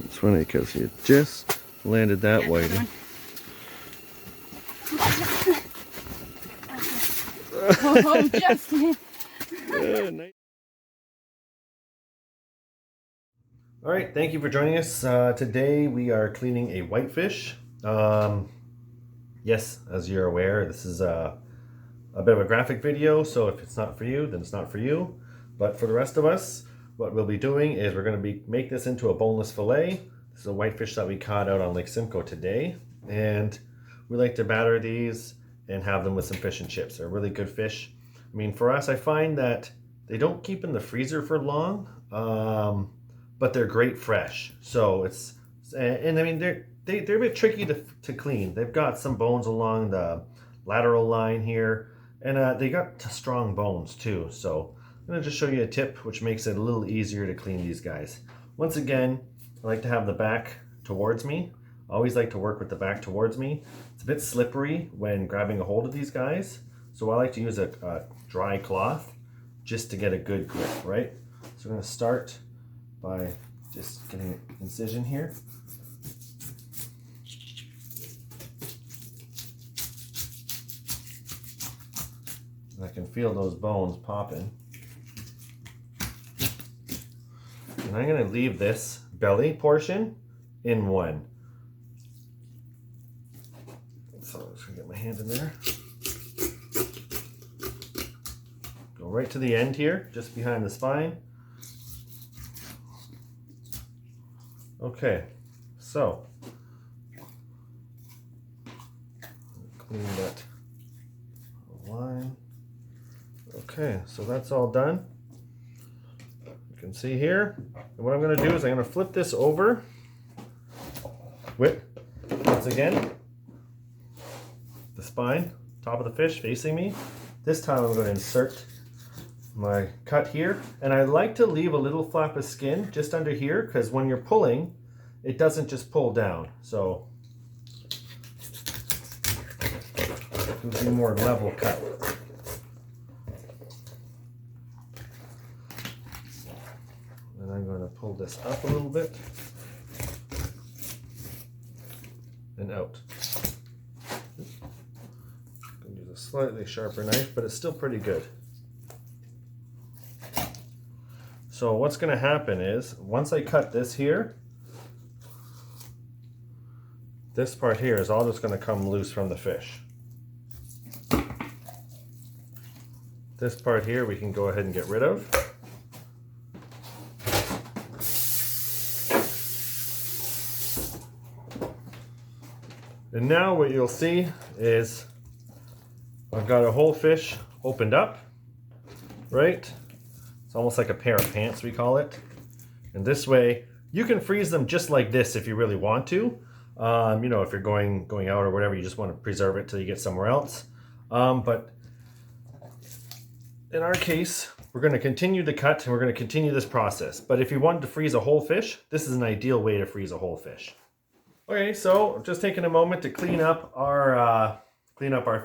It's funny because you just landed that whiting. Oh, Justin. Yeah, nice. All right, thank you for joining us. Today we are cleaning a whitefish. Yes, as you're aware, this is a bit of a graphic video, so if it's not for you, then it's not for you. But for the rest of us, what we'll be doing is we're going to make this into a boneless fillet. This is a whitefish that we caught out on Lake Simcoe today, and we like to batter these and have them with some fish and chips. They're really good fish. I mean, for us, I find that they don't keep in the freezer for long, but they're great fresh. So and I mean, they're a bit tricky to clean. They've got some bones along the lateral line here, and they got strong bones too. So I'm going to just show you a tip which makes it a little easier to clean these guys. Once again, I like to have the back towards me. I always like to work with the back towards me. It's a bit slippery when grabbing a hold of these guys, so I like to use a dry cloth just to get a good grip, right? So I'm going to start by just getting an incision here. And I can feel those bones popping. And I'm going to leave this belly portion in one. So I'm just going to get my hand in there. Go right to the end here, just behind the spine. Okay, so clean that line. Okay, so that's all done. You can see here. And what I'm going to do is I'm going to flip this over with, once again, the spine, top of the fish facing me. This time I'm going to insert my cut here, and I like to leave a little flap of skin just under here because when you're pulling, it doesn't just pull down. So it gives you a more level cut. And I'm going to pull this up a little bit and out. I'm going to use a slightly sharper knife, but it's still pretty good. So what's going to happen is, once I cut this here, this part here is all just going to come loose from the fish. This part here we can go ahead and get rid of. And now what you'll see is I've got a whole fish opened up, right? It's almost like a pair of pants, we call it. And this way, you can freeze them just like this if you really want to. You know, if you're going out or whatever, you just want to preserve it till you get somewhere else. But in our case, we're going to continue to cut and we're going to continue this process. But if you wanted to freeze a whole fish, this is an ideal way to freeze a whole fish. Okay, so I'm just taking a moment to clean up our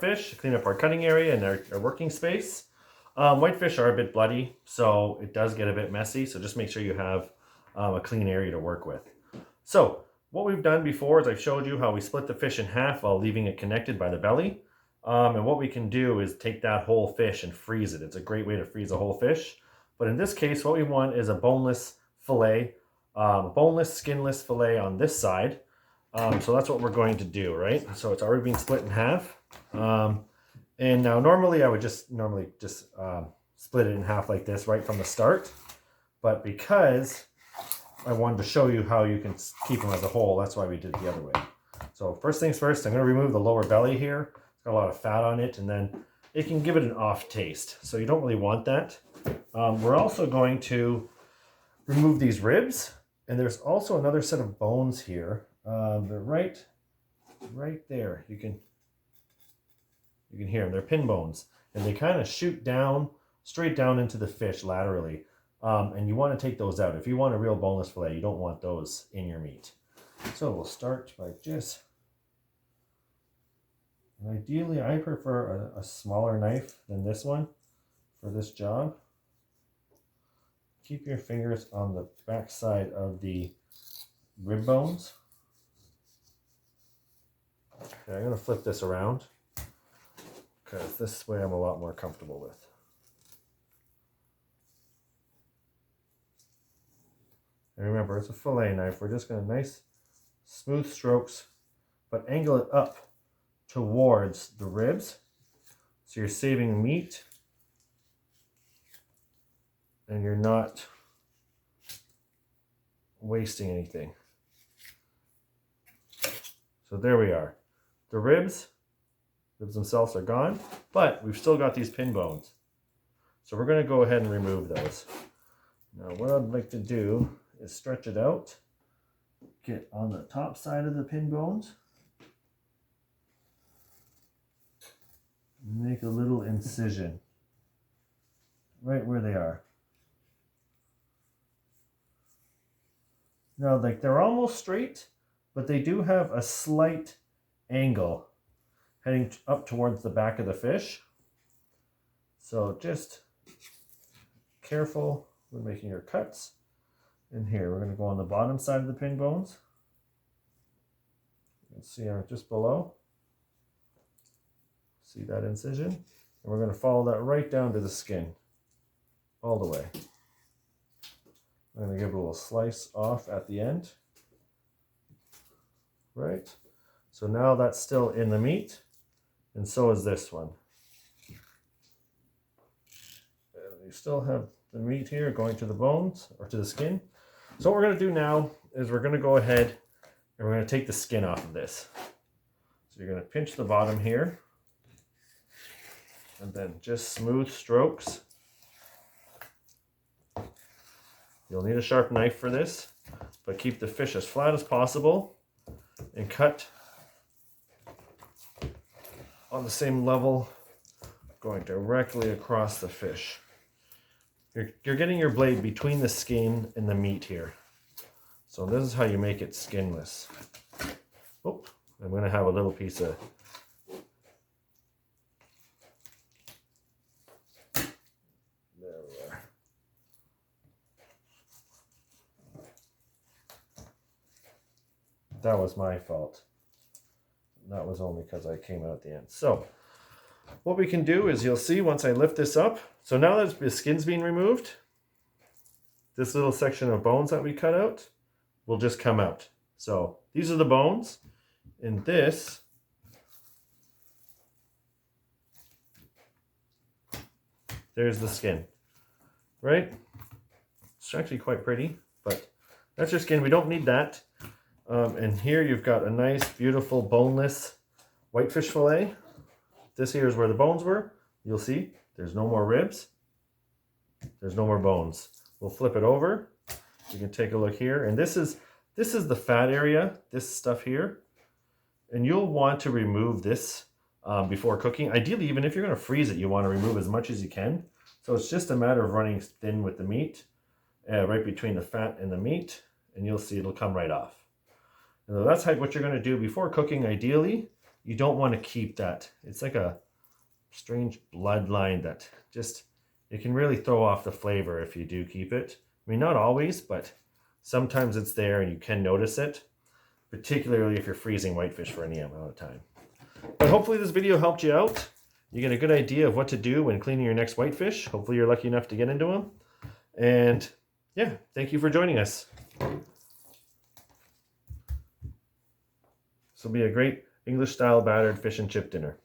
fish, clean up our cutting area and our working space. Whitefish are a bit bloody, so it does get a bit messy. So just make sure you have a clean area to work with. So what we've done before is I've showed you how we split the fish in half while leaving it connected by the belly. And what we can do is take that whole fish and freeze it. It's a great way to freeze a whole fish. But in this case, what we want is a boneless fillet, boneless, skinless fillet on this side. So that's what we're going to do, right? So it's already been split in half. And now normally I would just split it in half like this right from the start. But because I wanted to show you how you can keep them as a whole, that's why we did it the other way. So first things first, I'm going to remove the lower belly here. It's got a lot of fat on it, and then it can give it an off taste. So you don't really want that. We're also going to remove these ribs. And there's also another set of bones here. They're right there. You can hear them. They're pin bones, and they kind of shoot down, straight down into the fish laterally. And you want to take those out. If you want a real boneless fillet, you don't want those in your meat. So we'll start by just, and ideally I prefer a smaller knife than this one for this job. Keep your fingers on the back side of the rib bones. Okay, I'm going to flip this around because this way I'm a lot more comfortable with. And remember, it's a fillet knife. We're just going to nice smooth strokes, but angle it up towards the ribs. So you're saving meat and you're not wasting anything. So there we are. The ribs themselves are gone, but we've still got these pin bones. So we're going to go ahead and remove those. Now what I'd like to do is stretch it out, get on the top side of the pin bones, make a little incision right where they are. Now, like, they're almost straight, but they do have a slight angle heading up towards the back of the fish. So just careful when making your cuts. And here, we're going to go on the bottom side of the pin bones. You can see just below. See that incision? And we're going to follow that right down to the skin, all the way. I'm going to give it a little slice off at the end. Right? So now that's still in the meat, and so is this one. And you still have the meat here going to the bones, or to the skin. So what we're going to do now is we're going to go ahead and we're going to take the skin off of this. So you're going to pinch the bottom here, and then just smooth strokes. You'll need a sharp knife for this, but keep the fish as flat as possible and cut on the same level, going directly across the fish. You're getting your blade between the skin and the meat here. So this is how you make it skinless. Oh, I'm going to have a little piece of that was my fault. That was only because I came out at the end. So what we can do is, you'll see once I lift this up, so now that the skin's being removed, this little section of bones that we cut out will just come out. So these are the bones, and this there's the skin, right? It's actually quite pretty, but that's your skin. We don't need that. And here you've got a nice, beautiful, boneless whitefish fillet. This here is where the bones were. You'll see there's no more ribs. There's no more bones. We'll flip it over. You can take a look here. And this is the fat area, this stuff here. And you'll want to remove this before cooking. Ideally, even if you're going to freeze it, you want to remove as much as you can. So it's just a matter of running thin with the meat, right between the fat and the meat. And you'll see it'll come right off. And that's what you're going to do before cooking. Ideally, you don't want to keep that. It's like a strange bloodline that just, it can really throw off the flavor if you do keep it. I mean, not always, but sometimes it's there and you can notice it, particularly if you're freezing whitefish for any amount of time. But hopefully this video helped you out. You get a good idea of what to do when cleaning your next whitefish. Hopefully you're lucky enough to get into them. And yeah, thank you for joining us. This will be a great English-style battered fish and chip dinner.